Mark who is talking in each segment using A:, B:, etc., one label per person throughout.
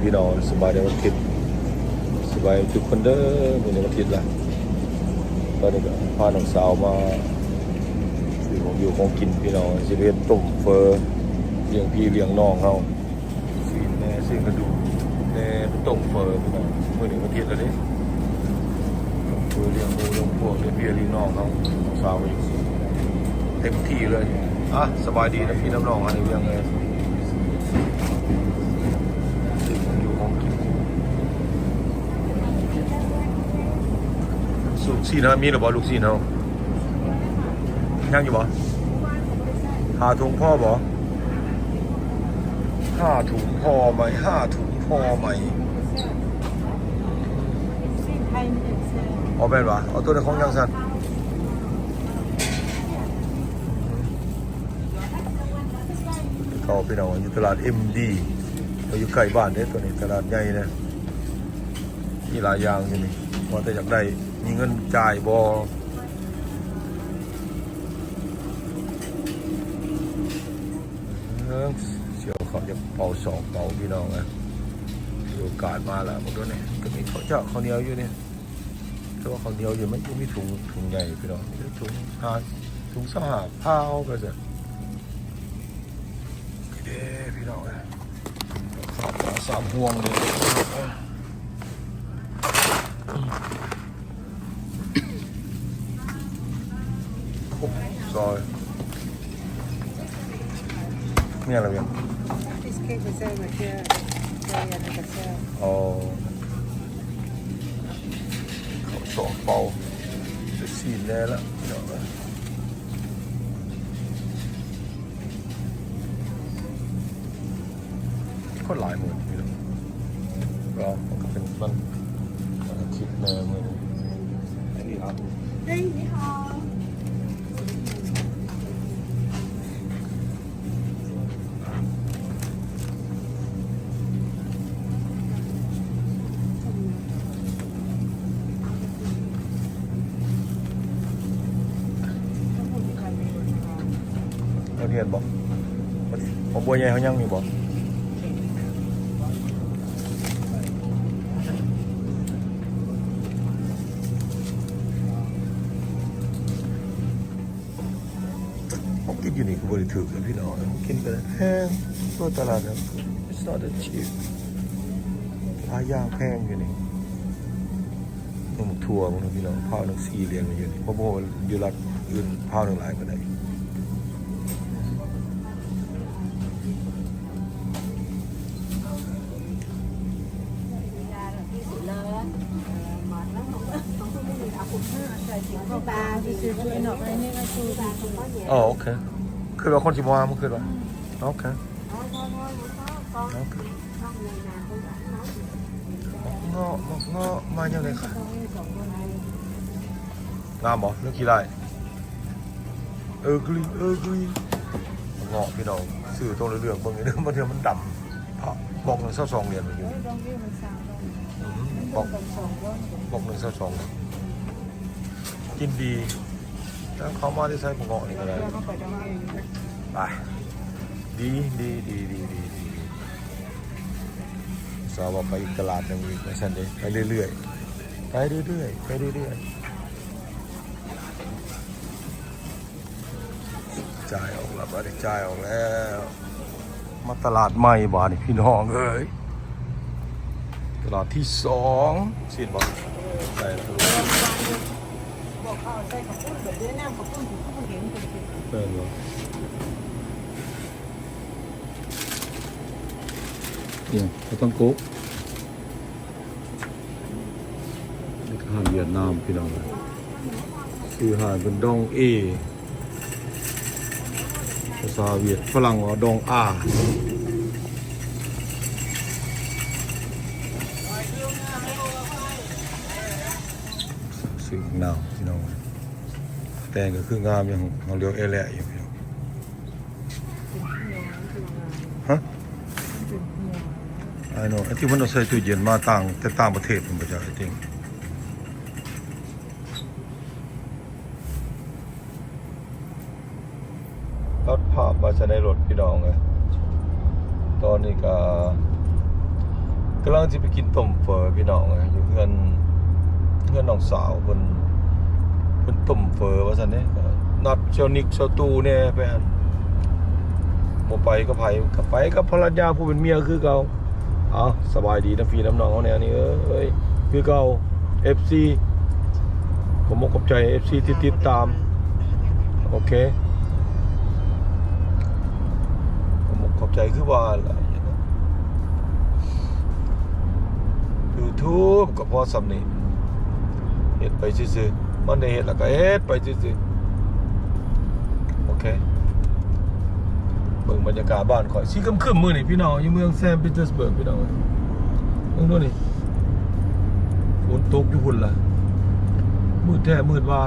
A: พี่น้องสบายในวันอาทิตย์สบายทุกคนเด้อมื้อในวันอาทิตย์ละตอนนี้ก็พาน้องสาวมาซื้อของอยู่ของกินพี่น้องสิเฮ็ดต้มเฟอเลี้ยงพี่เลี้ยงน้องเฮาซื้อแม่ซื้อกระดูกแม่ต้มเฟอพี่น้องมื้อในวันอาทิตย์แล้วเด้เฟอเลี้ยงหมูเลี้ยงพวกเลี้ยงพี่เลี้ยงน้องเฮาน้องสาวก็อยู่เต็มที่เลยสบายดีนะพี่น้องอันนี้ยังไงอยู่ของกินลูกซีนมีหรือเปล่าลูกซีนยังอยู่บ่5 ถุงพ่อบ่5 ถุงพ่อไหม5 ถุงพ่อไหมเอาเป็นวะเอาตัวในของยังสั่นเขาพี่น้องอยู่ตลาด MD เราอยู่ใกล้บ้านเนี่ยตัวนี้ตลาดใหญ่นะมีหลายอย่างอยู่นี่ว่าแต่อยากได้มีเงินจ่ายบ่เชียวเขาจะเป่า2 เป่าพี่น้องนะโอกาสมาแล้วหมดด้วยเนี่ยก็มีเขาเจาะเขาเหนียวอยู่เนี่ยแต่ว่าเขาเหนียวอยู่ไม่มีถุงใหญ่พี่น้องถุง25 ผ้าไปเสร็จพี่น้องนะ3 ห่วงเลยซอยมีอะไรบ้างอ๋อเขา2 เป่าจะซีนแน่แล้วพี่น้องนะคนหลายหมื่นพี่น้องก็เป็นวันอาทิตย์แน่มืออันนี้ครับเฮ้ยนี่ค่ะเราเรียนบอกผมบัวใหญ่เขายังอยู่บอกกินอยู่นี่ก็บริถูกเลยพี่น้องกินกันแพงตัวตลาดนะ it's not that cheap ปลาย่างแพงอยู่นี่นมถั่วพวกนี้พี่น้องพาวหนึ่ง4 เหรียญมาอยู่นี่เพราะว่าอยู่รัฐอื่นพาวหนึ่งหลายกว่าไหนอ๋อโอเคคือว่าคนที่มาเมื่อคืนวะโอเคเงาะมาอย่างไรค่ะงามบ่เรื่องขี้ไรกลีเงาะพี่น้องซื้อตัวเรื่องบางทีบางทีมันดำบอก1 22 เหรียญอยู่บอก1 22กินดีแล้วเขามาที่ใช้ผมเงาะนี่ก็ได้ไปดีสาวไปตลาดนึงอีกไม่ใช่เลยไปเรื่อยจ่ายออกแล้วจ่ายออกแล้วมาตลาดใหม่บ้านพี่น้องเอ้ยตลาดที่2สิบอกใช่เป็นเหรอเนี่ยเขาต้องกุ๊กนี่อาหารเวียดนามพี่น้องคืออาหารเป็นดองภาษาเวียดฝรั่งว่าดองซื้อน้ำพี่น้องแต่งก็คืองามอย่างเราเรียกเอเล่อยู่พี่น้องฮะไอ้โน่ไอ้ที่มันเราใส่ตู้เย็นมาต่างประเทศมันประจักษ์จริงรถภาพมาใช้ในรถพี่น้องไงตอนนี้ก็ กำลังจะไปกินต้มเฝอพี่น้องเลยอยู่เพื่อนน้องสาวเพิ่นต้มเฝอว่าซั่นเด้นัดเชลนิกเชลตูเนี่ยไปอันบ่ไปก็ไปกับภรรยาผู้เป็นเมียคือเก่าเอาสบายดีนะพี่น้ำน้องเขาแนวนี้เอ้ยคือเก่า FC ผมขอบใจ FC ที่ติดตามโอเคผมขอบใจคือว่าล่ะ YouTube ก็พอสำนี้เฮ็ดไปซื่อๆมันได้เฮ็ดแล้วก็เฮ็ดไปซื่อๆโอเคเบิ่งบรรยากาศบ้านข่อยสีครึมๆมื้อนี่พี่น้องอยู่เมืองแซนต์ปีเตอร์สเบิร์กพี่น้องเบิ่งดูนี่ฝนตกอยู่พุ่นล่ะมืดแท้มืดว่า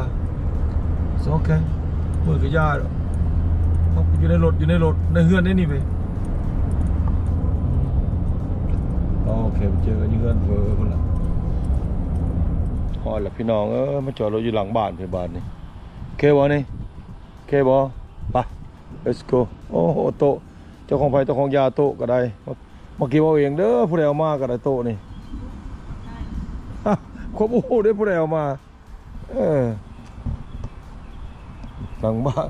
A: โอเคมืดก็ย่าดอกอยู่ในรถในเฮือนได้นี่ไปโอเคเจอกันอยู่เฮือนเฟอพุ่นล่ะฮอดแล้วพี่น้องมาจอดรถอยู่หลังบ้านพี่บ้านนี่โอเคบ่นี่โอเคบ่ไป let's go โอ้โหโต๊ะเจ้าของไผเจ้าของยาโต๊ะก็ได้เมื่อกี้ว่าเองเด้อผู้ใดเอามาก็ได้โต๊ะนี่ควบอู้ได้ผู้ใดเอามาหลังบ้าน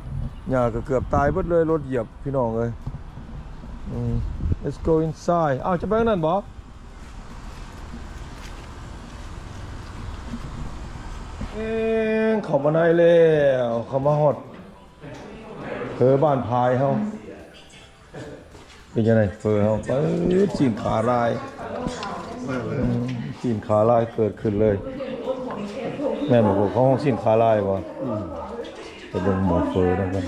A: หญ้าก็เกือบตายเบิดเลยรถเหยียบพี่น้องเอ้ยlet's go inside อ้าวจะไปนั่นบ่เข้ามาได้แล้วเข้ามาฮอดเฟอบ้านพายเฮาเป็นยังไงเฟอเฮาปึ๊ดจีนขาลายจีนขาลายเกิดขึ้นเลยแม่บอกว่าเขาห้องจีนขาลายบ่จะเบิ่งหมอเฟอนั่นกัน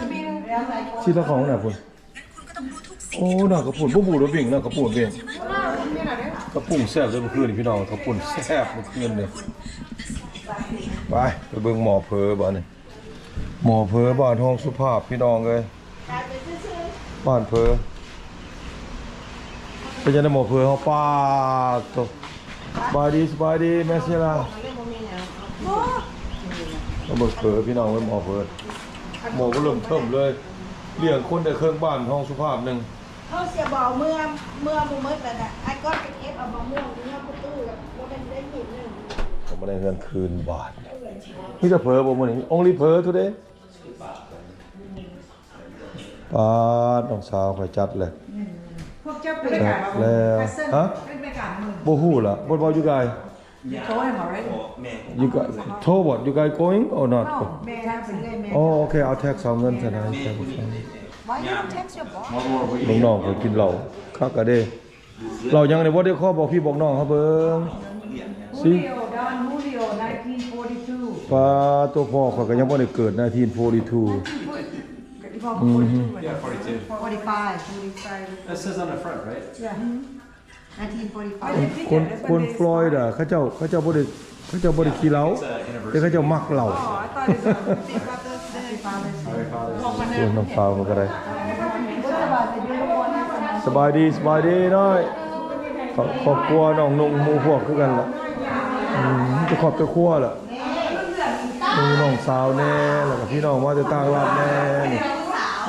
A: ชีตะของน่ะพุ่นโอ้น่ะกระปุ่นบ่บูดบิ่งน่ะกระปุ่นเบิ่งกระปุ่นแซ่บเลยเมื่อคืนนี่พี่น้องกระปุ่นแซ่บเมื่อคืนนี่ไปเบิ่งหมอเฟอบ่นี่หมอเผอบ้านห้องสุภาพพี่น้องเลยบ้านเผอเป็นยังไงหมอเผอเขาป้าตกสบายดีแม่เสียละหมอเผอพี่น้องเป็นหมอเผอหมอก็เริ่มเทิมเลยเลี้ยงคนแต่เครื่องบ้านห้องสุภาพหนึ่ง
B: เขาเสียบอกเมื่อบุ้มดแต่ไอ้ก้อนเป็นเอฟเอามะม่วงเนื้อกุ้ตื้อกับโมเป็นได้หินหนึ่ง
A: ผมไม่ได้เงินคืนบาทนี่จะเผอบ่มื้อนี้ only เผอ todayป้าน้องสาวข่อยจัดเลย
B: พวกเจ้าเป็นการ
A: แล้วฮะบ่ฮู้ล่ะ What about you guys
B: told him already
A: you guys told what you guys going or not oh okay I'll text เอาเงินtonight
B: why you don't text your boss
A: น้องๆข่อยกินเหล้าคักกะเด้เรายังได้บ่ได้ขอบอกพี่บอกน้องเฮาเบิ่งสิ
B: Julio 1942
A: ป้าตัวพ่อข่อยก็ยังบ่ได้เกิด1942
C: Yeah, 42.
B: 45
C: That says on the front, right?
B: yeah 1945
A: คนฟลอยด์อ่ะเขาเจ้าบ่ได้ขี้เหล้าแต่เขาเจ้ามักเหล้า
B: oh I thought it was
A: ส่วนน้องสาวเขาก็ได้สบายดีน้อยครอบครัวน้องนุ่งหมู่พวกคือกันล่ะจะครอบครัวล่ะมีน้องสาวแน่แล้วก็พี่น้องมาแต่ต่างรัฐแน่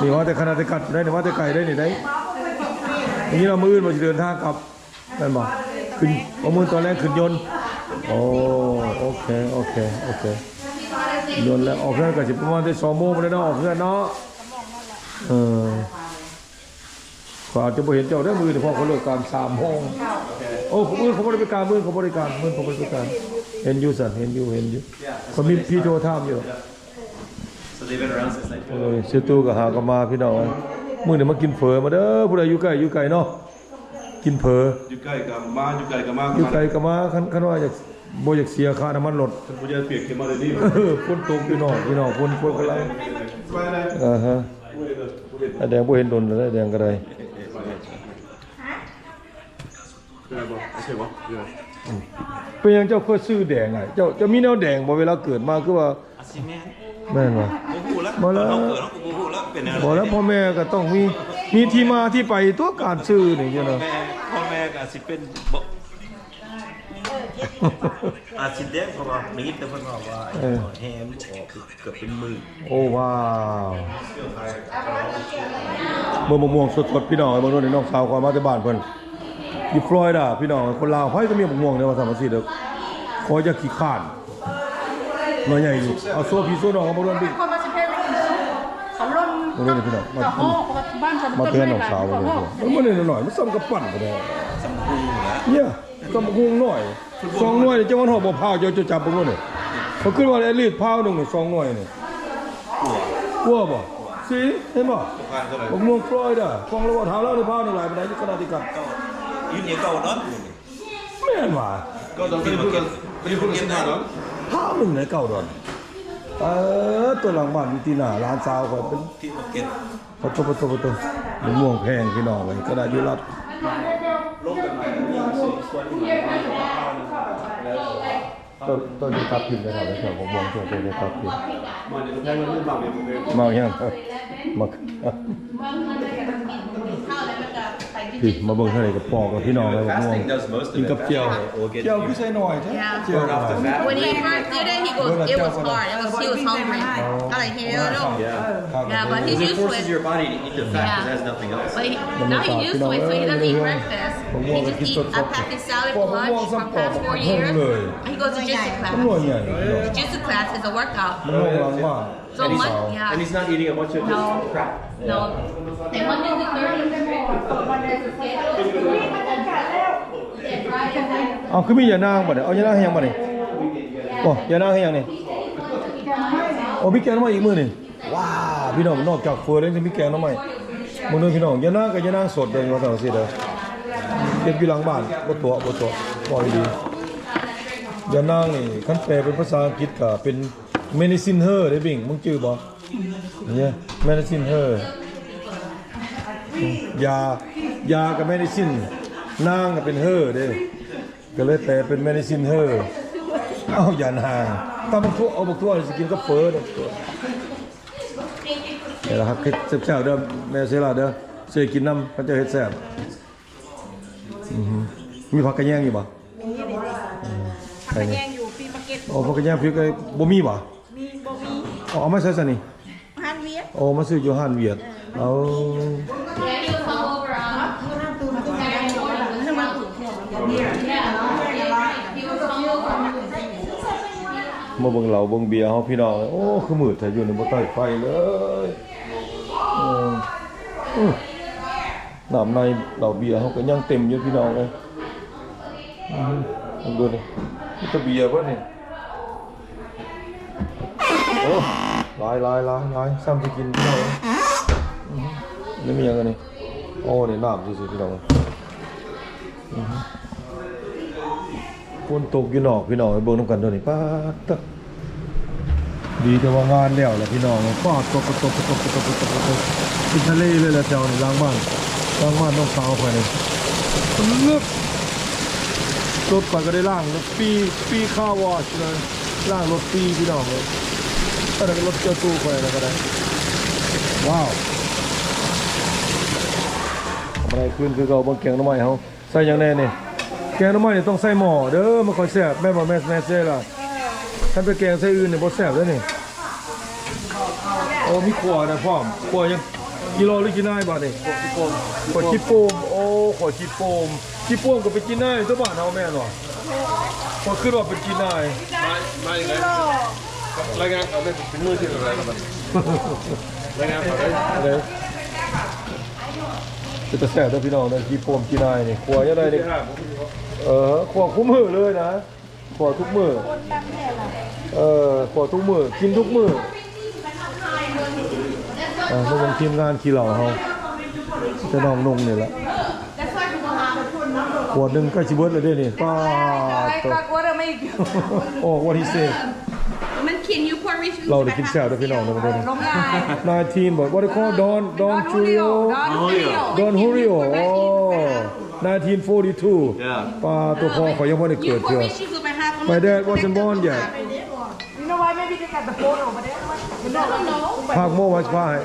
A: นี่ว่าแต่คณะแต่กัดได้นี่ว่าแต่ไก่ได้นี่ได้อย่างนี้เรามื้ออื่นบ่สิเดินทางกลับนั่นบ่ขึ้นมื้อตอนแรกขึ้นยนต์โอเคยนต์แล้วออกเรือนก็สิประมาณได้2 โมงแล้วเนาะออกเรือนเนาะก็อาจจะบ่เห็นเจ้าได้มื้อนี่เพราะเขาเลิกการ3 โมงโอ้มื้อเขาบ่ได้ไปการมื้อเขาบ่ได้การเห็นอยู่สั่นเห็นอยู่เขามีพี่โทรถามอยู่
C: So they've been around since 1940.
A: เสียตู้ก็หาก็มาพี่น้องมื้อนี้มากินเฝอมาเด้อผู้ใดอยู่ใกล้เนาะกินเฝอ
C: อยู่ใกล้กับมาอยู่ไกลกับมา
A: อยู่ไกลก็มาคันว่าอยากบ่อยากเสียค่าน้ำมันรถ
C: ท่านผู้ใหญ่เปียกขึ้นมาเลยดิ
A: ฝนตกพี่น้องฝนกำลังฮะแดงบ่เห็นดนเลยแดงก็ได้เป็นยังเจ้าเคยซื้อแดงไงเจ้ามีแนวแดงบ่เวลาเกิดมาคือว่าแม่นว่ะบ่แล้วบ่แล้วพ่อแม่ก็ต้องมีที่มาที่ไปตัวการซื้อนี่เนาะ
C: พ่อแม่ก็สิเป็นอาชีพแดงเพราะว่ามีแต่เพิ่นบอกว่าแฮมออกเกือบเป็นมือ
A: โอ้ว้าวมะม่วงสดๆพี่น้องเบิ่งโน่นน้องสาวขอมาที่บ้านเพิ่น อยู่ฟลอริดาพี่น้องคนลาวไผก็มีบักม่วงในว่าสามสิเด้อขอจะขี้ข้านหน่อยใหญ่อยู่เอาโซ่พี่โซ่น้องเอาบ่รวนพี่
B: คนมาสิเพศไม่กินซุปเขาล่น
A: บ่รวนพี่น้องมา
B: เขาห่อเขาบ้านฉัน
A: มา
B: ต้น
A: เตือน
B: ไม้
A: น้อง
B: หลาย
A: สาว
B: เขา
A: เลย
B: ห่อ
A: มันหน่อยมันซ้ำกับปั่นก็ได้เนี่ยซ้ำหุงหน่อย2หน่วยนี่จังว่าหอบ่พาวจะจับบ่รู้นี่เขาขึ้นว่าไอ้ลีดพาวนึงนี่2หน่วยนี่กลัวบ่สิเห็นบ่บักม่วงฟลอยด้ฟองแล้วว่าเท้าแล้วในพาวนี่หลายปานใดที่ขนาดที่กัน
C: ยืนเนี่ยเก่าเนาะ
A: แม่นว่า
C: ก็ต้องเป็นมาเก็ตเป็นคนเก็ตเนาะ
A: พาวนึงไหนเก่าดอนตัวหลังบ้านอยู่ที่หน้าร้านสาวก็เป็น
C: ที่มาเก็ต
A: ประตูบักม่วงแพงพี่น้องเลยก็ได้อยู่รัด
C: ลงกันใหม่นี่สิควรแล้ว
A: ต้นที่ตัดพิมพ์นะครับแถวบักม่วงต้นที่ตัดพิมพ์
C: มันจะแพงมันบางเนี่ยมัน
A: มายังมาพี่มาเบิ่งเท่าไหร่กับปอกกับพี่น้องเลยบักม่วงกินกับเจียวเจียวคือใส่หน่อยใช่เจียว
D: When he first did it, he goes, it was hard. He was hungry. I like, here, no. Yeah, but he's used to it.
E: Your body to eat the fat because it has nothing else.
D: But now he's used to it, so he doesn't eat breakfast. He just eats a packet salad for lunch for the past 4 years. He goes to jiu-jitsu
A: มันหน่วย
D: class.
A: ใหญ่
D: Jiu-jitsu class is a workout.
A: มันหน่วยหลังบ้าน
D: So much,
E: And
D: yeah.
E: he's not eating a bunch of
D: No.
E: just crap.
D: No. And Monday to Thursday.
A: เอาคือมีอย่านางบ่เนี่ยเอาอย่านางให้ยังบ่เนี่ยโอ้อย่านางให้ยังเนี่ยโอ้พี่แกงน้ำมันอีกมื้อนี่ว้าพี่น้องนอกจากเฟอร์แล้วยังมีแกงน้ำมันมื้อนึงพี่น้องอย่านางกับอย่านางสดเลยว่าซั่นสิเด้อเก็บอยู่หลังบ้านบ่ตัวปล่อยดีอย่านางนี่คันแปลเป็นภาษาอังกฤษก็เป็น medicine her ได้บิ่งมึงชื่อบ่เนี่ย medicine her ยากับ medicine นางก็เป็นเฮอเด้ก็เลยแปลเป็น medicine เฮอเอาอย่านางตาบักทั่วเอาบักทั่วสิกินกับเฟอเด้อนี่แหละครับคิดแซ่บๆเด้อแม่เสยล่ะเด้อเสยกินน้ำเขาจะเฮ็ดแซ่บมีผักกระแยงอยู่บ่
B: ผักแยงอยู่ปีมาร์เก็ต
A: อ๋อผักกระแยงพริกไอ้บ่มีบ่
B: มีบ่มี
A: อ๋อเอามาใส่ซะนี่
B: ฮันเวียด
A: อ๋อมาซื้ออยู่ห้านเวียดเอา
D: Yeah, he was hungover. He was hungover.
A: มาเบิ่งเหล้าเบิ่งเบียร์เฮาพี่น้องโอ้คือมืดแต่อยู่ในบ่ใต้ไฟเลยน้ำในเหล้าเบียร์เฮาก็ยังเต็มอยู่พี่น้องเลยดูนี่มีแต่เบียร์บ่นี่โอ้หลายซ้ำสิกินพี่น้องนี่มีหยังอันนี้โอ้นี่น้ำซื่อๆพี่น้องฝนตกอยู่นอกพี่น้องไปเบิ่งนำกันเด้อนี่ป๊าดดีแต่ว่างานแล้วแหละพี่น้องป๊าดตกกินทะเลเลยแหละแถวนี้ล้างบ้านน้องสาวข่อยนี่ลึกรถข่อยก็ได้ล้างรถปีคาร์วอชเลยล้างรถปีพี่น้องเลยอะไรก็รถเจ้าตู้ข่อยแล้วก็ได้ว้าวทำอะไรขึ้นคือเราเบิ่งแกงหน่อไม้เฮาใส่หยังแน่นี่แกงหน่อไม้นี่ต้องใส่หม้อเด้อมันค่อยแซ่บแม่บ่แม่เซ่ล่ะถ้าไปแกงใส่อื่นนี่บ่แซ่บเด้อนี่โอ้มีขัวนะพร้อมขัวยังกิโลหรือกินได้บาทนี่ขอชิโปมโอ้ขอชิโปมก็ไปกินได้ตัวบ้านเฮาแม่นบ่พอขึ้นว่าเป็นกินได้
E: รายงานเขาเป็นมือที่อะไรกันมันรายงานเขาได้
A: อะไรจะแซ่บเด้อพี่น้องเด้อชิโปมกินได้นี่ขัวยังได้นี่ขัวคุ้มมือเลยนะขัวทุกมื้อขัวทุกมื้อกินทุกมื้อมาเป็นทีมงานขี่เหล่าเฮาจะน้องนงนี่แหละขวดหนึ่งใกล้ชิเบิร์ดเลยเด้นี่ป้าตัวโอ้what he say
D: Man, can you pour me
A: เราได้กินแซ่บด้วยพี่น้องนะประเด็น19บอกว่าได้ call Don Julio Don Julio โอ้1942ป้าตัวพ่อเขายังไม่ได้เกิดเถื่อ My dad wasn't born yet
B: You know why maybe they got the phone over there? You know.
A: ภาคโม่วัชพาย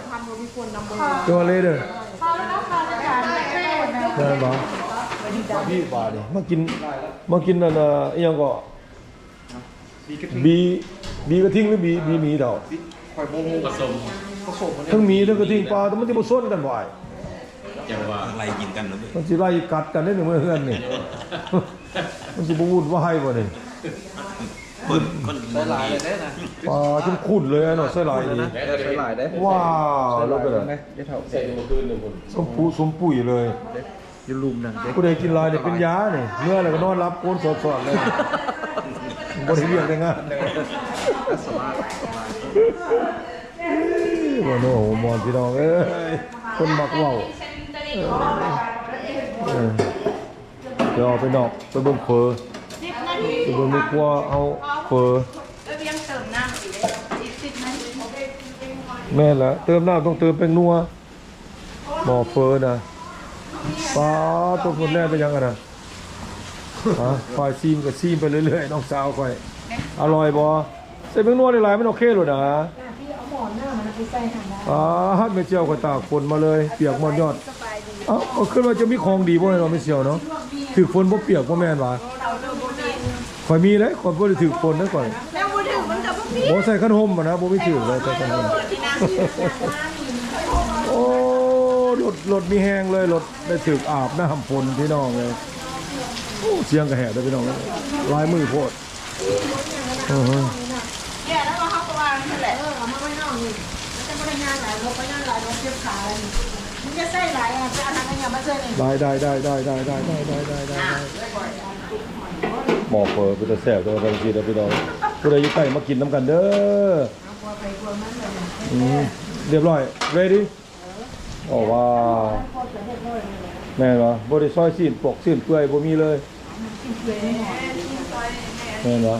A: ตัวเลเดอร์ได้ปะพี่บาดิมากินนั่นอีหยังก็บีกระทิงหรือบีหมีเท่าทั้งหมีทั้งกระทิงปลาแต่มันจะมาส้นกันบ่อย
C: จังว่าไล่กินกันเนาะ
A: มันสิไล่กัดกันได้หนึ่งมือเฮือนนี่ มันสิบวุ่นวายบ่นี่
C: คน
E: ใส่หลายเลยได้นะ
A: ปลาจนขุ่นเลยเนาะใส่ลายนี่
E: ใส่หลายได้
A: ว้าวแล้วไปเลย
E: ได้เท่า
C: ใส่เมื่อคืนนึงคน
A: สมปุ๋ยเลย
E: อยู่ลุมนั่นเด็ก
A: ผู้ใดกินลายเนี่ยเป็นยาเนี่ยเมื่อไรก็นอนรับโกนสดๆเลยบ่ได้เรียกได้งาน
E: สบาย
A: บ่โน้มอนพี่น้องเอ้ยคนมักเว้าเดี๋ยวเอาไปนอกไปเบิ่งเฟอ
B: 10 นาที
A: ไปเบิ่งนึกว่าเอาเฟอ
B: แล้วเพียงเติมน้ำอีกเลย10 นาที
A: แม่นละเติมน้ำต้องเติมแป้งนัวหม้อเฟอนะปลาตัวคนแรกไปยังกันนะฮะคอยซีมกับซีมไปเรื่อยๆน้องสาวคอยอร่อยบ่ใส่แป้งนัวหลายๆมันโอเคเลยนะฮัดไม่เจียวกับตากฝนมาเลยเปียกหมอนยอดเอ้าก็ขึ้นว่าจะมีของดีบ่ให้เราไม่เจียวเนาะถือฝนบ่เปียกบ่แม่นว่าข่อยมีเลยข่อยบ่ได้ถือฝนนะก่อน
B: แล้วบ่ถึงมันก็บ่มี
A: บ่ใส่ขนมอ่ะนะบ่มีถือเลยใส่ขนมโอ้รถมีแห้งเลยรถได้ถืออาบน้ำฝนพี่น้องเลยโอ้เสียงกระแหบเลยพี่น้องลายมือโพด
B: เนี่ยแล้วเขาก็วางนั่นแหละเอามาไว้นอกนี่มันจะบ่ได้งานหลายรถไปงานหลายรถเจ็บขาเลยมันจะใส่หลายอ่ะจะเอาทางกันมาเจอนี่
A: ได้หมอเปิดไปจะแสบตัวกันทีเดียวพี่น้องผู้ใดอยู่ใกล้มากินน้ำกันเด้อเรียบร้อย ready โอ้ว้าวแม่เหรอบริซอยซีนปกซีนเปื่อยบ่มีเลยแม่เหรอ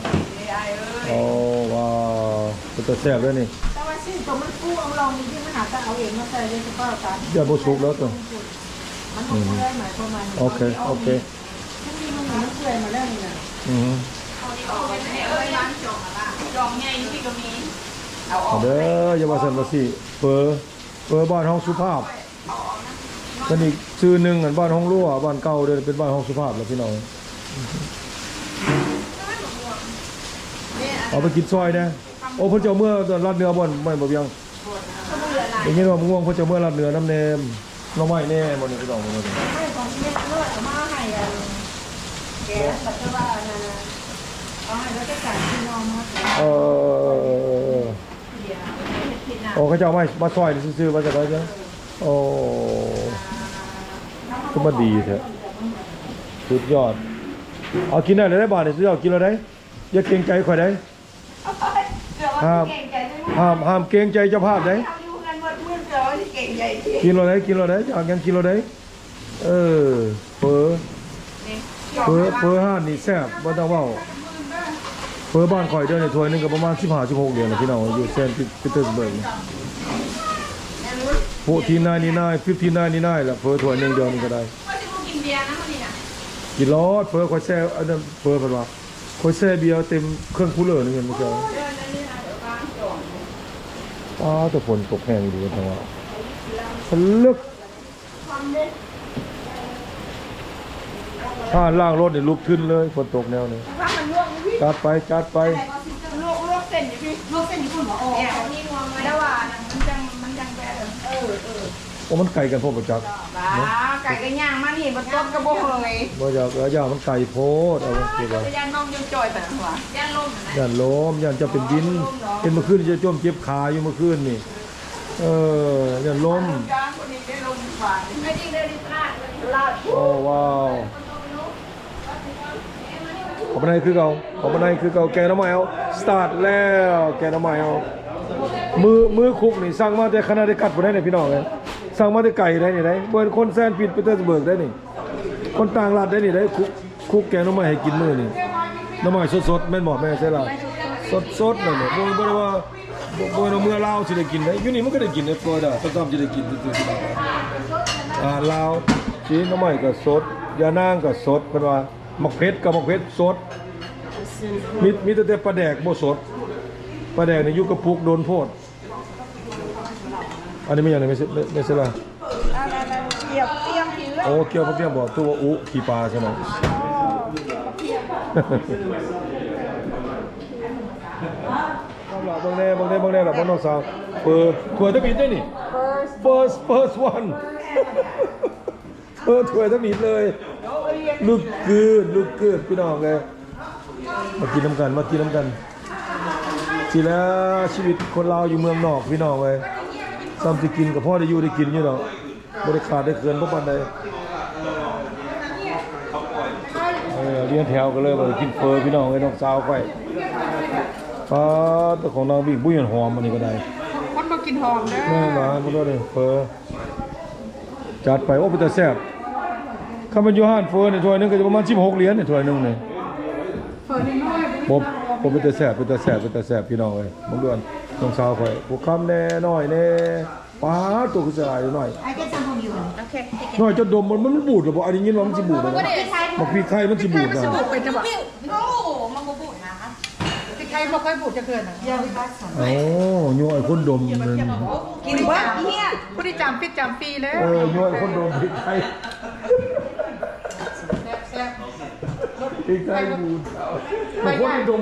A: โอ้ว้าวจะแสบด้วยนี่
B: แต่ว่าสิ่งตัวมันกู้เอาลองที่มันหาจะเอาเองมาใส่เลยคือก็การ
A: อย่าบ่สุกแล้วตัว
B: มันบ่เปื่อยหมายความว่า
A: โอเค
B: ที่นี่มันเปื่อยมาแล้วนี่น่ะ
A: เด้ออย่าว่าซั่นว่าสิเปอบ้านห้องสุภาพเป็นอีกชื่อหนึงอันบ้านห้องรั่วบ้านเก่าเด้อเป็นบ้านห้องสุภาพแล้วพี่น้องเอาไปกินซอยนะโอ้เพิ่นเจ้าเมื่อตอนรัดเนื้อบ่นไม่บ่เบียงอย่างนี้ว่าม่วงเพิ่นเจ้าเมื่อรัดเนื้อน้ำแหนมน้ำไม้แน่บ่นี่พี่น้องบ่นี่
B: ไม่ของที่เนี่ยเลือดเอามาให้แกแบบว่านั่นน่ะเอาให้แล้วก็จ่ายพี่น้องมา
A: โอ้เขาเจ้ามาซอยซื่อๆมาจากไหนจ๊ะโอ้ก็มาดีแท้สุดยอดเอากินได้เลยได้บาทนี่สุดยอดกินแล้วได้อย่าเกรงใจข่อยได้ห้ามเกรงใจเจ้าภาพได้กินเราได้จากยังกินเราได้เฟอห้านนี่แซ่บบ่ต้องเว้าเฟอบ้านข่อยเดือนในถ้วยนึงก็ประมาณ15-16เหรียญนะพี่น้องอยู่เซนต์ปีเตอร์สเบิร์ก14.99 15.99แล้วเฟอถ้วยนึงเดียวนี่ก็ได้กินรอดเฟอข่อยแซ่อันนั้นเฟอเพิ่นว่าข่อยแซ่เบียร์เต็มเครื่องคูลเลอร์นี่เห็นมั้ยเจ้าแต่ฝนตกแห้งดีจังว่าทะลึกถ้าล่างรถนี่ลุกขึ้นเลยฝนตกแนวนี้จัดไป
B: ลวกเส้นอยู่พี่ลวกเส้นอยู่คุณหมอโอ้เนี่ยนี่รวมไว้แล้วว่ามันจังแบบ
A: โอ้มันไก่กันพวกประจักษ์
B: ไก่ก็ย่างมานี่มันต้มกระบอกเลย
A: บ่อยากย่างมันไก่โพดเอาคือว่า
B: ย่างน้องยังจ่อยแต่หัวย่างลม
A: ย่านล้มย่านจะเป็นดินเป็นเมื่อคืนจะจ้วมเจ็บขาอยู่เมื่อคืนนี่ย่านล้ม
B: ย่างคนนี้ได้ลมกว่าไม่จริงเลยลาด
A: โอ้ว้าวขอบในคือเก่าแกน้ำไม้เอาสตาร์ทแล้วแกน้ำไม้เอามือคุกนี่สั่งมาแต่คณะได้กัดบ่ได้นี่พี่น้องเอ้ยสั่งมาแต่ไก่ได้นี่ได้เบิ่นคนแซนปิดปีเตอร์สเบิร์กได้นี่คนต่างรัฐได้นี่ได้คุกแกน้ำไม้ให้กินมื้อนี่น้ำไม้สดๆแม่นบ่แม่ใช่ล่ะสดๆนั่นแหละบ่ได้ว่าบ่เมื่อลาวสิได้กินได้อยู่นี่มันก็ได้กินในฟลอริดาประจำสิได้กินซื่อๆลาวสิน้ำไม้ก็สดยานางก็สดเพิ่นว่ามักเผ็ดกับมักเผ็ดสดมีแต่ปลาแดกบ่สดปลาแดกนี่อยู่กระปุกโดนโพดอันนี้ไม่อย่างไรไม่ใช่ล่ะ
B: เกี่ยวเตรียมกินเลย
A: โอ้เกี่ยวกับเกี่ยวบอกตัวอุขี่ปลาใช่ไหมบางแน่แบบน้องสาวเปิดถั่วตะบินได้นี่
B: เปิด
A: first one ถ้วยทั้งนี้เลยลูกเกิดพี่น้องเลยมากินน้ำกันทีแล้วชีวิตคนลาวอยู่เมืองนอกพี่น้องเลยซ้ำที่กินกับพ่อได้อยู่ได้กินอยู่เนาะบริขาดได้เกินพวกปันใดเรียนแถวกันเลยมากินเฟอร์พี่น้องเลยน้องสาวไปแต่ของนางบิ๊กบุ้ยหอมมันนี่ก็ได้
B: คนมากินหอมเด้อ
A: แม่มามันก็ได้เฟอร์จัดไปโอ้เป็นตาแซ่บข้ามันอยู่ห้านเฟอร์เนี่ยถ้วยนึงก็จะประมาณ16 เหรียญเนี่ยถ้วยนึงเนี่ย
B: เฟอร์นี่น้อย
A: ผมเป็นตาแซ่บพี่น้องเลยมึงดูอันน้องสาวไปพวกคำแน่น้อยแน่ป้าตัวก็จะอายหน่อย
B: I get some from you okay
A: น้อยจะดมมันบูดหรือเปล่าอันนี้ยินว่ามันจะบูดนะมันพริกไทยมันจะบูดนะ
B: ไปจะบอกโอ้มันก็บูดนะพริกไทยบ่ค่อยบูดจะเกินอ่ะยาวิบัส
A: โอ้ยไอ้คนดมมัน
B: กินว่าเนี่ยผู้ที่จำฟรีเลย
A: ยไอ้คนดมพริกไทยพริกไทยบูดมันคนดม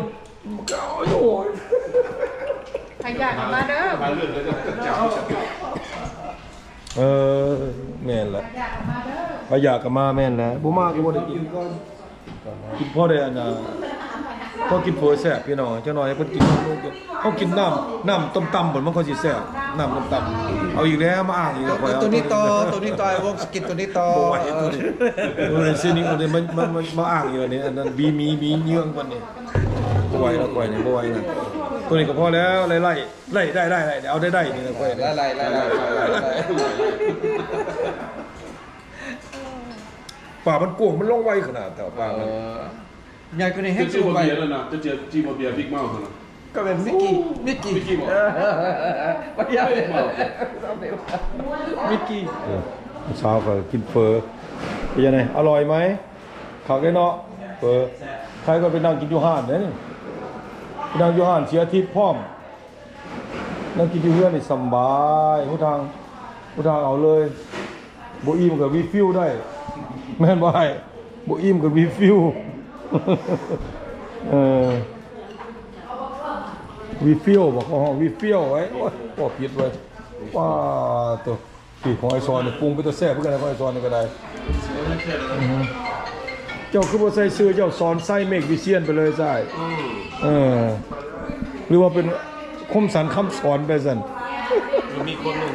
A: โอ้ย
B: ขยันมาเด้อ
A: แม่นละไปอยากกับมาแม่นแล้วบ่มากก็บ่ได้กินกินพอได้อันน่ะพอกินเฟอแซ่บพี่น้องเจ้าน้อยเพิ่นกินเขากินน้ำต้มๆบ่มันก็สิแซ่บน้ำต้มๆเอาอีกแล้วมาอ้างอีกแล้ว
E: ตัวนี้ต่อไอ้วงสกินตัวนี้ต่อ
A: ซินี่มันมาอ้างอยู่นี่อันนั้นมีเยื่องกว่านี้บ่ไหวแล้วก่อยนี่บ่ไหวนะตัวนี้ก็พอแล้วไล่ได้เอาได้นี่นะก่อย
E: ไล่
A: ป่ามันกวงมันลงไวขนาดแต่ป่ามัน
E: ใหญ่กว่านี้ให้
F: จีบเบียร์แล้วนะจะจีบเบียร์บิ๊กเมาส์นะ
E: ก็เป็นมิกกี้บอกไม่ใช่มิกกี้
A: เช้าก็กินเฟอเป็นยังไงอร่อยไหมข้าวไก่เนาะเฟอใครก็ไปนั่งกินอยู่ห้านเนี่ยไปนั่งอยู่ห้านเสียทิพย์พร้อมนั่งกินอยู่เพื่อนนี่สบายผู้ทางเอาเลยโบอิ่มกับวีฟิวได้แม่นบ่ายโบอิ่มกับวีฟิววีฟิวบอกเขาวีฟิวไว้โอ้ผิดไว้ว้าตัวปีของไอซอนเนี่ยปรุงไปตัวแซ่บเพื่อนของไอซอนนี่ก็ได้เจ้าคือบ่ใส่เสื้อเจ้าสอนไส้เมกวิเชียนไปเลยใช่หรือว่าเป็นคมสันคำสอนไปสัน
F: มีคนหนึ่ง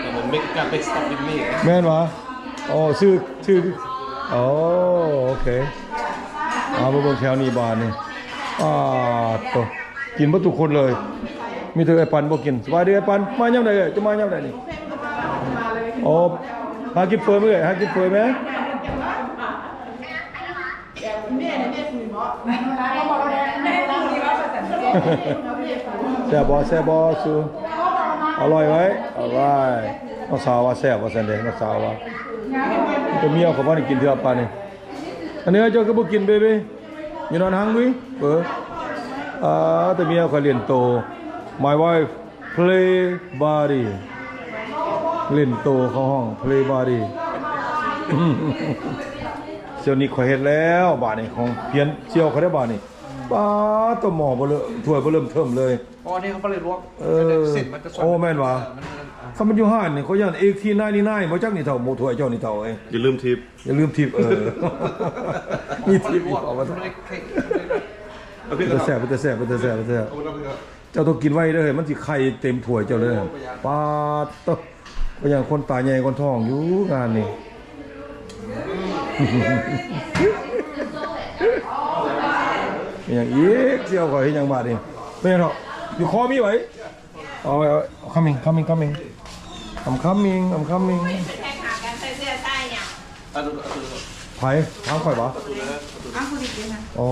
F: แต่ผมไม่กล้าไปสต็อปวินนี่
A: แม่นวะอ๋อชื่ออ๋อโอเคเอาไปบนแถวนี้บานนี่ตัวกินหมดทุกคนเลยมีเธอไอ้ปันบ่กินสบายดีไอ้ปันมาย่ำไหนจะมาย่ำไหนนี่อ๋อหากินเฟอร์ไหมหากินเฟอร์ไหมแซ่บบอสูอร่อยไหมอร่อยน้องสาวว่าแซ่บว่าสันเดน้องสาวว่าจะมีเอาของบ้านกินเถอะปานี่อันนี้เจ้าก็บ่กินเบบี้you not hungry แต่เมียเขาเรียนโต my wife play body เล่นโตเข้าห้อง play body เสี่ยวนี้ขอเฮ็ดแล้วบาดนี้ของเพี้ยนเสี่ยวเขาได้บาดนี้ป้าตัวหมอบ่เลยถ้วยบ่เริ่มเทิมเลย
E: อ๋อนี่เขาผลิตลวก
A: โอ้แม่นว่ะเขามันอยู่ห้านนี่เขาย่าน1899บ่จักนี่เท่าหมู่ถ้วยเจ้านี่เท่า
F: อย่าลืมทิป
A: มีทิปมีทิปเอามาแซ่บเจ้าต้องกินไว้เด้อมันสิไข่เต็มถ้วยเจ้าเลยป้าตบก็อย่างคนตาใหญ่คนท้องอยู่งานนี่อย่างอีกเสี่ยวข่อยเฮ็ดหยังบาดนี่เป็นเนาะอยู่คอมีไว้เอา coming I'm coming ไผ่ทางข่อยบ่อ๋อ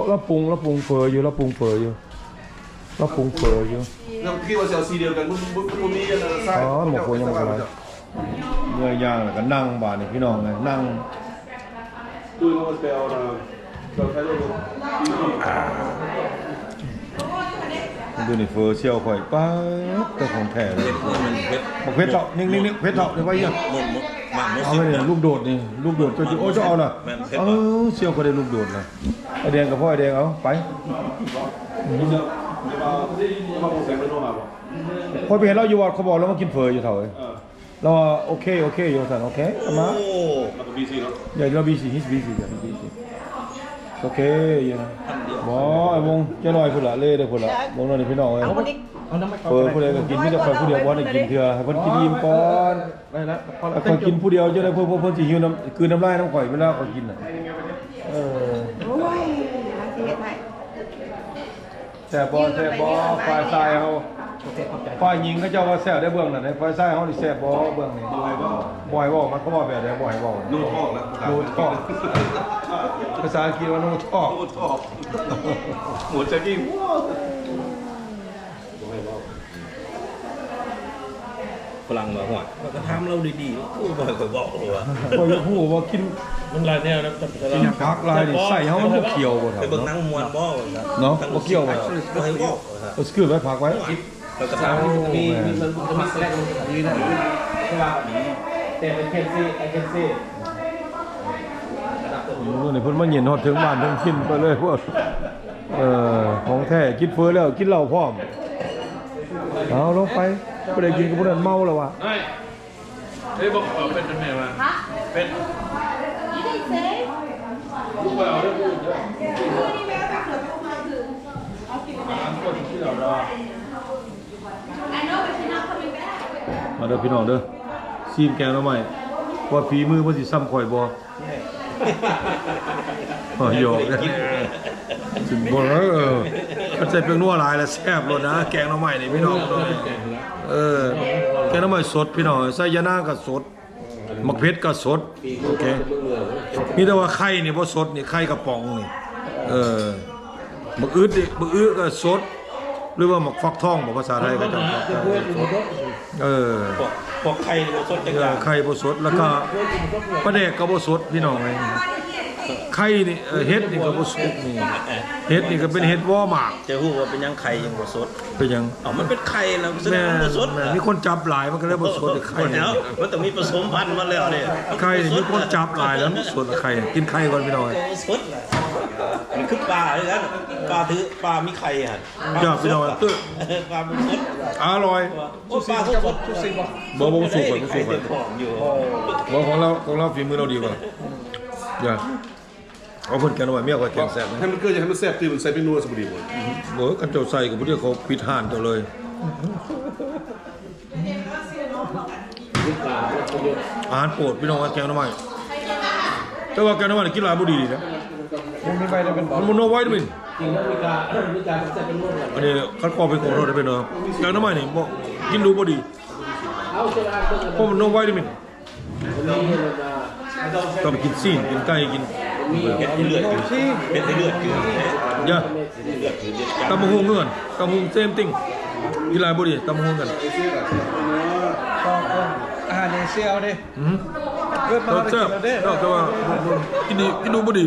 A: เราปรุงเฟออยู่เราปรุงเฟออยู่
F: เราคิดว่าเซลซีเดียวกันมึงมีอะไรใส่
A: หมกโคยังอะไรเนื้อย่างแล้วก็นั่งบาดนี่พี่น้องเลยนั่ง
F: ดูโน้ตเปล่าเราใช้ได้
A: ดูนี่เฟอเชี่ยวข่อยป้าตัวของแท้เลยเพชรเถาะนิ่งเพชรเถาะเดี๋ยวไว้ยังเอาไปเนี่ยลูกโดดนี่ลูกโดดจะโอ้จะเอาล่ะเชี่ยวเขาได้ลูกโดดนะไอแดงกับพ่อไอแดงเอาไป
F: จะมาโมเสกไม่รู้มาบ่
A: พอไปเห็นเราอยู่วัดเขาบอกเรามากินเฟออยู่เท่าไหร่เราโอเคอยู่ท่านโอเคมา
F: โอ้มันก็บีซีเนาะ
A: อย่าเราบีซีฮิสบีซีกันบีซีโอเคอยู่นะบ่ไอ้วงจะน้อยพุ่นละเล่ได้พุ่นละวงนั้นพี่น้องเอ้ยเฟอผู้ใดก็กินมีแต่คนผู้เดียวบ่ได้กินเถื่อให้เพิ่นกินอิ่มก่อนได้แล้วคนกินผู้เดียวจะได้เพิ่นสิหิวน้ำคืนน้ำลายน้ำข่อยเวลาเขากินน่ะ
B: โอ้ยมาสิเฮ็ดให้
A: แซ่บบ่ฝ่ายซ้ายเฮาฝ่ายหญิงเขาเจ้าว่าแซ่บได้เบื้องนั่นฝ่ายซ้ายเฮานี่แซ่บบ่เบื้องนี่บ่อยบ่มันเขาบอกแบบใดบ่อยบ่
F: โน้ตทอกแล้ว
A: โน้ตทอกภาษาอังกฤษว่าโน้ตทอก
F: โน้ตทอกหมดจะกิ้ง
C: ฝรั่งมาหัวมันก็ทำเราดีๆกูบ่ค่อยบอกเลยว่า
A: บ่อยฮู้ว่ากิน
E: มันหลายแนวนะ
A: กินผักลายนี่ใส่เฮามันบ่เคี่ยวบ่ครับ
C: ไปเบิ่งหนังมวนบ่ครับ
A: เนาะบ่เคี่ยวบ่
C: บ่ให้บอกครับ
A: เอาสกิลไว้ผักไว้
C: แล้วก็ทำ
E: มีมันมักแรกนี่นะใช่ป่ะแต่เป็นเคนซี่ไอเคนซี่
A: นี่เพิ่นมาเย็นฮอดถึงบ้านถึงกินไปเลยพวกของแท้กินเฟอแล้วกินเหล้าพร้อมเอาลงไปบ่ได้กินกับผู้นั้นเมาแล้วว่ะ
E: เฮ้ยบอกเป็นแม่มาเป็นผู้บ่าวได้พูดเยอะ
A: มาเด้อพี่น้องเด้อซีมแกงหน่อไม้ว่าฝีมือเพิ่นสิซ้ำข่อยบ่โยกสิบ่มันใส่เปียงนัวหลายแล้วแซ่บโลดนะแกงหน่อไม้นี่พี่น้องแกงหน่อไม้สดพี่น้องใส่ยะนางก็สดมักเผ็ดก็สดโอเคมีแต่ว่าไข่นี่บ่สดนี่ไข่กระป๋องนี่บักอึดนี่บักอึก็สดหรือว่ามักฟักทองบ่ภาษาไทยก็จะ
C: พวกไข่บ่สดจังได๋
A: ไข่บ่สดแล้วก็ปลาแดกก็บ่สดพี่น้องไอ้ไข่นี่เฮ็ดนี่ก็บ่สดนี่เฮ็ดนี่ก็เป็นเฮ็ดวอหมาก
C: จะฮู้ว่าเป็นยังไข่ยังบ่สด
A: เป็นหยัง
C: มันเป็นไข่แล้วแสด
A: แม่
C: งว่าบ่สด
A: มีคนจับหลายมันก็เลยบ่สดไข่
C: แล้วมันต้องมีผสมพันธุ์มาแล้วเนี่ย
A: ไข่นี่มีคนจับหลายแล้วมันสดไข่กินไข่ก่อนพี่น้อง
C: สดมันคือปลาเหมือนกันปลามีไข่อ่ะ
A: จ้าพี่น้องตึ้
C: ปลามันสด
A: อร่อย
C: โอ้ปลาสดทุกสิ่งบ่
A: บ่สุกไปบ่สุกไป
C: ของอยู่
A: บ่ของเราฝีมือเราดีกว่าอย่าเอาเพิ่นแกงหน่อยเมียก็แกงแซ่บ
F: ให้มันเกิดจะให้มันแซ่บตื่นมันใส่เป็นนัวสมุนไพรหมด
A: กันเจ้าใส่กับผู้เดียวเขาปิดห้านเจ้าเลยอาหารโปรดพี่น้องแกงหน่อไม้แต่ว่าแกงหน่อไม้กินหลายบ่ดีนะ
E: มีใบได้เป็นบอล
A: มันโนไว้ด้วย
E: จริงแล้วมีการจะเป็นรุ่น
A: อันนี้คัดกรองเป็นของเราได้เป็นเนาะแกงหน่อไม้นี่บ่กินดูบ่ดี
E: เอาเจ้าอาเบิ้ง
A: เพราะมันโนไว้ด้วย
E: นี่เราจะ
A: ต้องกินซีนกินไก่กิน
C: เห็ดเลือดอยู่เห็ดเลือดอยู่
A: อย่าตำบักหุ่งเงื่อนตำบักหุ่งเซมติ้งกินหลายบ่ดีตำบักหุ่งกัน
E: อาหารเอเชียเอาดิ
A: เกิดมาได้กินแล้วเด้แต่ว่ากินดูบ่ดี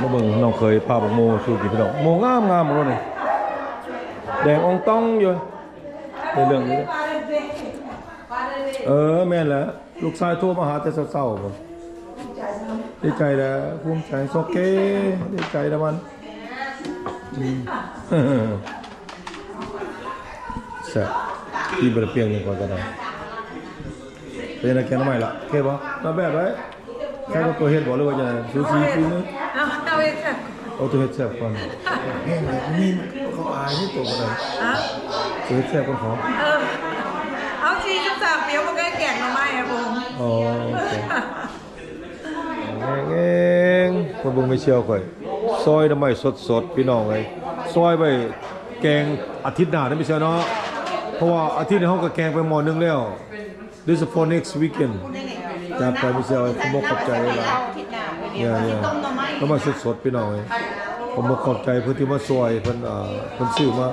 A: มาเบิ่งน้องเคยพาบักโมสู่กินพี่น้องโมงามๆบ่นี่แดงอองต้องอยู่ในเรื่องนี้แม่นแล้วลูกชายโทรมาหาแต่เศร้าๆบ่ดีใจแล้วภูมิใจโอเคดีใจแล้วมันแซ่บกินบ่ได้เปรี้ยงนี่ก่อนก็ได้เป็นอะไรแกงน้ำใหม่ละโอเคป่ะมาแบบไรใครก็ตัวเฮ็ดบอกเลยว่าจะซูชิคือเนื้อเอาตัวเฮ็ดแซ่บก่อนแห้งเลยนี่เขาอายที่ตัวกันเลยตัวเฮ็ดแซ่บก่อนขอ
B: เอาชีจุ๊บสามเปียวมันก็แกงมาไม่อะผม
A: อ๋อโอเคเองคนบุงไม่เชี่ยวข่อยซอยน้ำใหม่สดๆพี่น้องเลยซอยไปแกงอาทิตย์หน้าได้ไม่เชี่ยวเนาะเพราะว่าอาทิตย์นี้เขาก็แกงไปหม้อนึงแล้ว This is for next weekend จะไปไม่เชี่ยวผมบอกขอบใจเลยล่ะเนี่ยต้องมาสดๆพี่น้องเลยผมบอกขอบใจเพื่อนที่มาซอยเพิ่นซื้อมา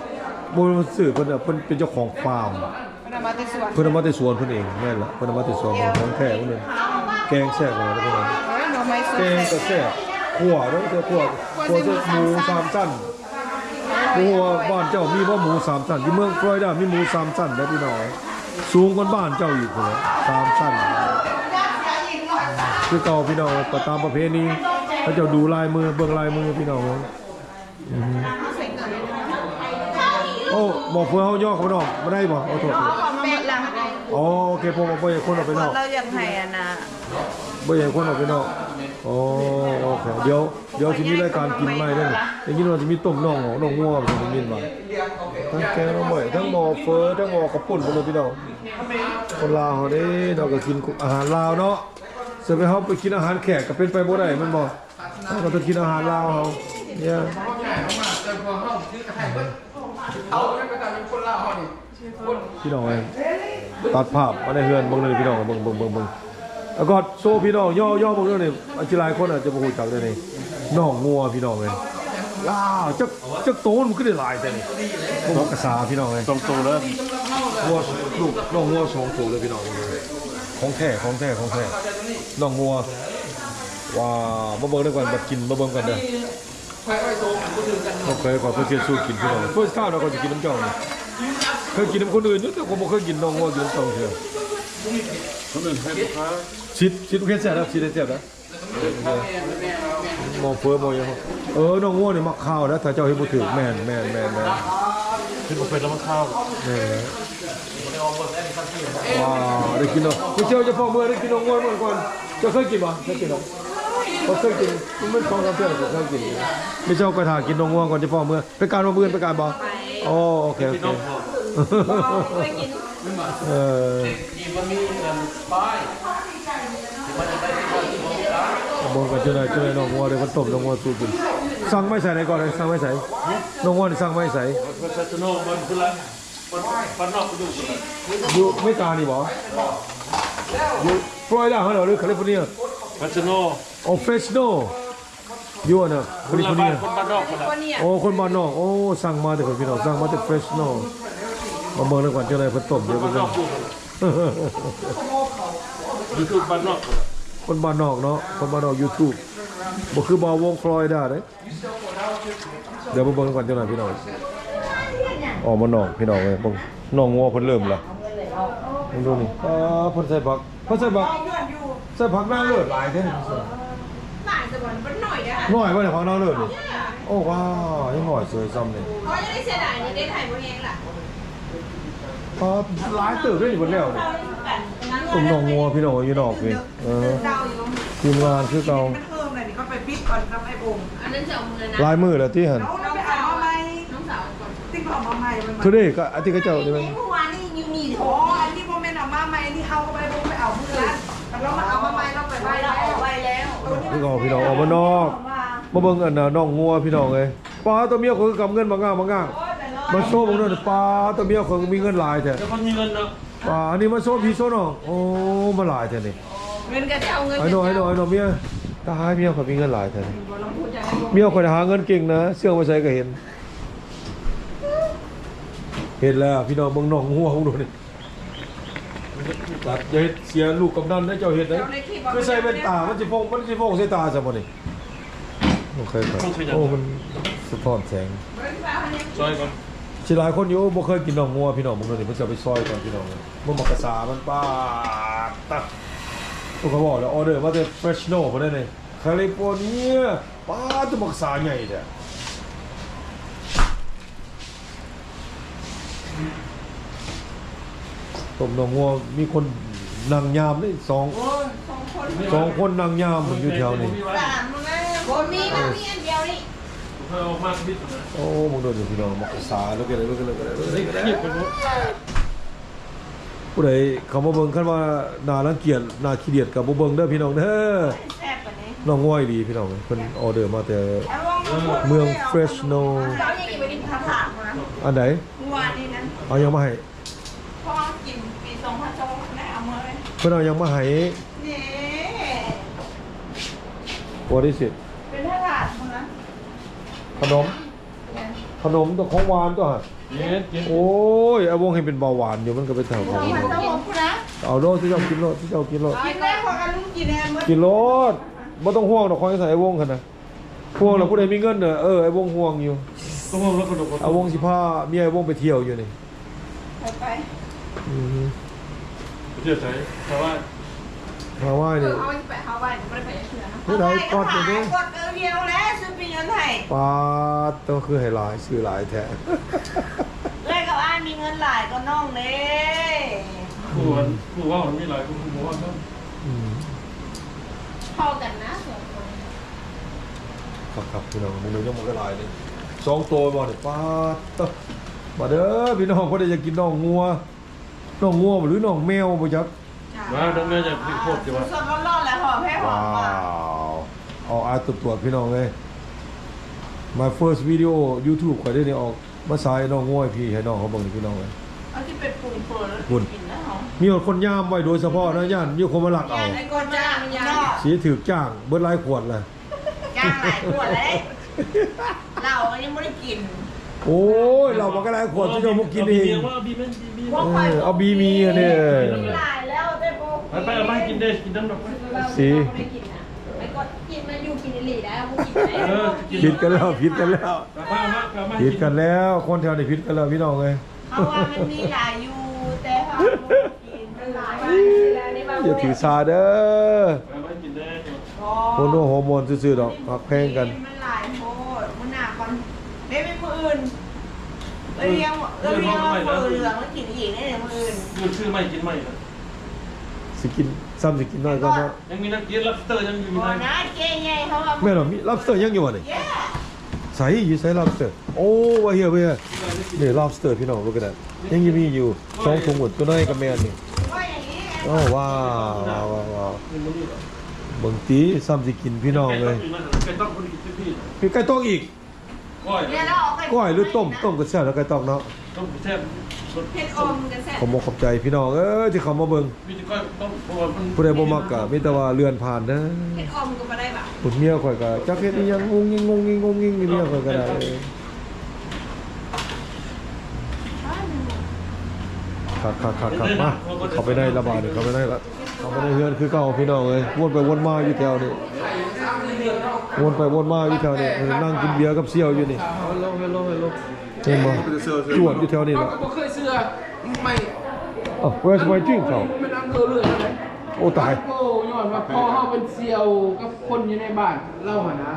A: บ่มันซื้อเพิ่นเป็นเจ้าของฟาร์มเพิ่นเอามาแต่สวนเพิ่นเองแม่นล่ะเพิ่นเอามาแต่สวนของแท้เพิ่นเลยแกงแซ่บเลยนะพี่น้องแกงก็แซ่บขั่วแล้วเจอขั่วหมูสามชั้นหมูบ้านเจ้ามีบ่หมูสามชั้นที่เมืองฟลอริดามีหมูสามชั้นนะพี่น้องสูงกว่าบ้านเจ้าอีกเลยสามชั้นคือเก่าพี่น้องก็ตามประเพณีเขาเจ้าดูลายมือเบิ่งลายมือพี่น้องโอ้ อ้หมอเฟือเฮาย่อเขาบ่น้องบ่ได้บ่เอาโทษ
D: เป็ดละ
A: อ๋อโอเคผมบ่อยากคนออกไปนอก
D: เรายังให้อ่ะนะ
A: บ่อยากคนออกไปนอกอ๋อโอเคเดี๋ยวสิมีรายการกินใหม่เด้อได้ยินว่าสิมีต้มน่องน้องงัวสิมีมาทั้งแกงน้องใหม่ทั้งหมอเฟอทั้งหมอกระปุ่นพุ่นพี่น้องคนลาวเฮาเด้เราก็กินอาหารลาวเนาะสิไปเฮาไปกินอาหารแขกก็เป็นไปบ่ได้แม่นบ่เฮาก็ต้องกินอาหารลาวเฮาเนี่ย พี่น้องเองตัดภาพมาในเฮือนเบิ่งเลยพี่น้องเบิ่งแล้วก็โซ่พี่น้องย่อเบิ่งเรื่องนี้อาจจะหลายคนอาจจะบ่ฮู้จักเด้อนี่น้องงัวพี่น้องเอ้ยว้าวจักโตมันก็ได้หลายแต่นี่บ่บอกภาษาพี่น้องเอ้ย
C: ตรงตัวเลย
A: งัวลูกน้องงัว2ตัวเลยพี่น้องของแท้น้องงัวว้าวมาเบิ่งด้วยกันบัดกินมาเบิ่งกันเด้อโอเคขอเพื่อนสู้กินพี่น้องเฟิร์สข้าวเราก็จะกินน้ำเจ้านี่เคยกินน้ำคนอื่นอยู่แต่ผมบ่เคยกินน้องงัวกินน้ำเจ้าเชื่อ
C: คนอื่นให้ลูกค้า
A: ชิดโอเคแซ่บแล้วชิดได้แซ่บแล้วมองเฟ้อมองยังน้องงัวนี่มักข้าวนะถ้าเจ้าเฮ็ดบ่ถูกแม่น
C: ที่ผมเป็นแล้วมันข้าว
A: แม่ว้าวได้กินเนาะเจ้าจะพอเมื่อได้กินน้องงัวเมื่อก่อนเจ้าเคยกินบ่เคยกินเนาะบ่เคยกินมัน2-3เทื่อเคยกินไม่เจ้าก็ท่ากินน้องงัวก่อนจะพอเมื่อไปการบ่มื้อไปการบ่อ๋อโอเคบอกกันจะได้น้องงัวเดี๋ยวมันต้มน้องงัวสู้กินสั่งไม่ใส่ไหนก่อนเลยสั่งไม่ใส่น้องงัวนี่สั่งไม่ใส่
C: มันจะโน่มันคือละมันนอกอยู่
A: อยู่ไม่กานี่บ่อยู่ฟลอริดาเหรอหรือแคลิฟอร์เนีย
C: มันจะโน่
A: โอ้เฟรชโนอยู่น่ะแคลิฟอร์เนีย
C: คนบ้านนอกมัน
A: โอ้คนบ้านนอกโอ้สั่งมาแต่คนพี่น้องสั่งมาแต่เฟรชโนมาเบิ่งแล้วก่อนจะได้เพิ่นต้มเดี๋ยว
C: บ้านนอกอยู่คือบ้านนอก
A: คนบ้านนอกเนาะคนบ้านนอก YouTube บ่คือบ่วงฟลอริดาเด้เดี๋ยวมาเบิ่งก่อนจังหน่อยพี่น้องอ๋อมันนอกพี่น้องเอ้ยเบิ่งน้องงัวเพิ่นเริ่มละมึงดูนี่เพิ่นใส่ผักนางเลิศหลายแท้
D: หลายสมบัติมันหน่อยได้ค่ะ
A: น้อยบ่ได้ผักนางเลิศนี่โอ้ว้าวยังน้อยสวยซ้ำนี่
D: เพราะจะได้เสียดายนี่ได้ถ่ายโมเองล่ะ
A: หลายตึกได้อยู่บนแล้วนี่ต้มน้องงัวพี่น้องอยู่นอกพี่ทีมงานคือเก่า
B: มันเพิ่มเลยนี่ก็ไปปิดก่อนกับไอ้บง
D: อันนั้นจะเอามือนะ
A: ลายมือแล้วที่หั่น
B: เอาไปเอามาใหม่
D: น้องสาวก่อน
B: ติ๊กเอามาใหม่มัน
A: ทุเรศก็อันที่เขาเจ้าได้มั้ย
B: เมื่อวานนี่ยูนี่โอ้อันนี้โมเมนต์เอามาใหม่นี่เอาไปบงไปเอามือละแต่เรามาเอามาใหม่เราไปไว้แล้วไว้แล้ว
A: คือเก่าพี่น้องออกมานอกมาเบิ่งอันน่ะน้องงัวพี่น้องเอ้ยปลาตัวเมียเขาคือกำเงินมาง่างมาโซ่บ่นั่นปลาตัวเมียเขามีเงินหลายแท้
C: แล้วคนมีเงินเนาะ
A: ปลาอันนี้มาโซ่พี่โซ่น้องโอ้มาหลายแท้นี่
D: เงินกับเจ้าเงิน
A: ไอ้น้องเมียตายเมียเขามีเงินหลายแท้นี่เมียเขาหาเงินเก่งนะเสื้อมาใส่ก็เห็นแล้วพี่น้องเบิ่งน้องงัวของดูนี่ตัดอย่าเฮ็ดเสียลูกกำนันได้เจ้าเฮ็ดได้คือใส่แว่นตามันสิฟงใส่ตาซะบ่นี่โอเคครับโอ้มันสะท้อนแสง
C: ซอยก่อน
A: สิหลายคนอยู่บ่เคยกินน้องงัวพี่น้องมึงนี่มันจะไปซอยก่อนพี่น้องมันมักกะสามันป้าตักตัวเขาบอกแล้วออเดอร์มาแต่เฟรชโน่พุ่นได้นี่แคลิฟอร์เนียป้าตัวมักษาใหญ่แท้ต้มน้องงัวมีคนนั่งยามนี่สองคนนั่งยามอยู่แถวนี้
D: คนมีมันมีอันเดียวนี่
C: เพิ่มมากนิด
A: โอ้มึงโดนอยู่พี่น้องมักษาแล้วก็เลยผู้ใดเขามาเบิ่งคันว่าน่ารังเกียจน่าขี้เดียดกับบ่เบิ่งเด้อพี่น้องเด้อ
B: แซ่บกว่านี้
A: น้องง่อยดีพี่น้องเพิ่นออเดอร์มาแต่เมืองเฟรชโน
D: เจ้ายังอยู่ในคาถานะ
A: อันไหน
B: เมื่อวานนี้นั้น
A: เอายังมาให้
B: พ่อกินปี2002ได้เอามาเลย
A: เพิ่นเอายังมาให้
B: นี่
A: What is it
B: เป็นตลาดมั้งนะ
A: ขนมตัวของหวานตัวฮะ
C: กิน
A: โอ้ยไอ้วงให้เป็นเบาหวานอยู่มันก็ไปแถวของ
B: มันจะบอกกูนะ
A: เอาโลดที่เจ้ากินโลดที่เจ้ากินโลด
B: กินได้พอกันลุงกินแน่เมื่อ
A: กินโลดบ่ต้องห่วงดอกคอยใส่ไอ้วงคั่นน่ะห่วงแล้วผู้ใดมีเงินเด้อไอ้วงห่วงอยู่
C: ต้องเอาแล้วกระดูก
A: ไอ้วงสิพาเมียไอ้วงไปเที่ยวอยู่นี่
B: ไป
A: อือ
C: เชื่อใจแต่ว่า
A: ฮาวายนี่
D: เอาไปเอาไปไม่ได้ไปเชื่อนะ
A: ผู้ใดกอดอยู่เด้
B: กดเดียวแล้วซื้อปีเงินไทย
A: ปาดตัวคือให้หลายซื้อหลายแท้
B: แล้ งินหลายก็น้องเลย
E: ผู้ว่ามันมีหลายผู้ว่าต้อง
D: พอกันนะสองคน
A: ครับพี่น้องเมนูยังมันก็หลายเลย2ตัวบ่เนี่ยป้าตะมาเด้อพี่น้องบ่ได้อยากกินน้องงัวหรือน้องแมวบ่จัก
E: มาดังนั้นจะพิโคตรจะว่า
B: สดๆร้อนๆแหละหอมให้หอ
A: ว้าม
B: อ่ะ
A: วเอาอาตรวจพี่น้องเลย my first video YouTube ข่อยได้นี่ออกมาสายน้องงัวให้พี่ให้น้องเขาเบิ่งนี่พี่น้องเลย
B: เอาที่เป็นปุ่นเปิดแล้วกินนะหอม
A: มีคนย่ามไว้โดยเฉพาะนะย่านมีคนมาลักเอา
B: ไอ้คนจ้างมันยาก
A: สีถือจ้างเบิดหลายขวดเลย
B: จ้างหลายขวดเลยเราก็ยังไม่ได้กิน
A: โอ้ยเรามันก็หลายขวดที่เรามากินเอง
E: ว่าบีมันบี
A: เอาบีมีอันนี้
B: หลายแล้วได้โบ
E: ไปเอาไปกินได้กินน้ำดอกไป
A: สี
D: ไม่กินนะไอ้ก็กินมาอยู่กินอิลีได้เอากินได้
A: ผิดกันแล้วผิดกันแล้ว
E: มา
A: ผิดกันแล้วคนแถวนี้ผิดกันแล้วพี่น้องเลย
B: เพราะว่ามันมีหลายอยู่แต่ว่ากินมันหลาย
A: อย่าถือสาเด้อ
E: ไปกินได้
A: โฮโนฮอร์โมนซื่อๆดอกหักแพงกัน
B: มันหลายโพดมันหนาก่อนไม่เป็นมืออื่นเรียงมือเหลืองแล้วกินอีกได้มืออื่น
E: ดูชื่อไม่กินไม่
A: สิกินซ้ำสิกินน้อยก็เนาะ
E: ยังมีนักกินลับสเตอร์ยังอยู่
B: ก่อนนะเจ๊ใหญ่เขาว่า
A: แม่หรอมี lobster ยังอยู่อ่ะนี่
B: เย้
A: ใส่อยู่ใส่ lobster โอ้ว่าเฮียนี่ lobster พี่น้องรู้กันได้ยังมีอยู่2ถุงหมดตัวน้อยกับแม่นี่
B: ว่าอย่างนี้
A: โอ้ว้าวบางทีซ้ำสิกินพี่น้องเลย
E: เป็นต้องคนกินพี่
A: พี่ไก่ต้องอีก
E: ก้อย
B: เนี่ยเราออกไป
A: ก้อยหรือต้มก็แซ่บแล้วไก่ต้องเนาะ
E: ต้องแซ่บ
B: เผ็ดอมกันแซ่บ
A: ขอบใจพี่น้องที่เขามาเบิ่ง
E: พี่ก้อยต้องเพราะว่ามัน
A: ผู้ใดบ่มักก็มีแต่ว่าเลื่อนผ่านเด้อ
B: เผ็ดอมก็มาได้แบบ
A: ปุ่นเมียข่อยก็จักเฮ็ดอีหยังงงงิงนี่เมียข่อยก็ได้ครับมาเข้าไปได้ระบาดเข้าไปได้ละเข้าไปได้เฮือนคือเก่าพี่น้องเอ้ยวนไปวนมาอยู่แถวนี้วนไปวนมาอยู่แถวนี้นั่งกินเบียร์กับเสี่ยวอยู่นี่เห็นบ่จวดอยู่แถวนี้ล่ะ
G: ก็เคยเสื้อไม่
A: where's my drink เขา
G: เป็นอำเภอเลยนะ
A: โอ้ตาย
G: โอ้ย้อนว่าพ่อเขาเป็นเซียวกับคนอยู่ในบ้านเล่าหานะ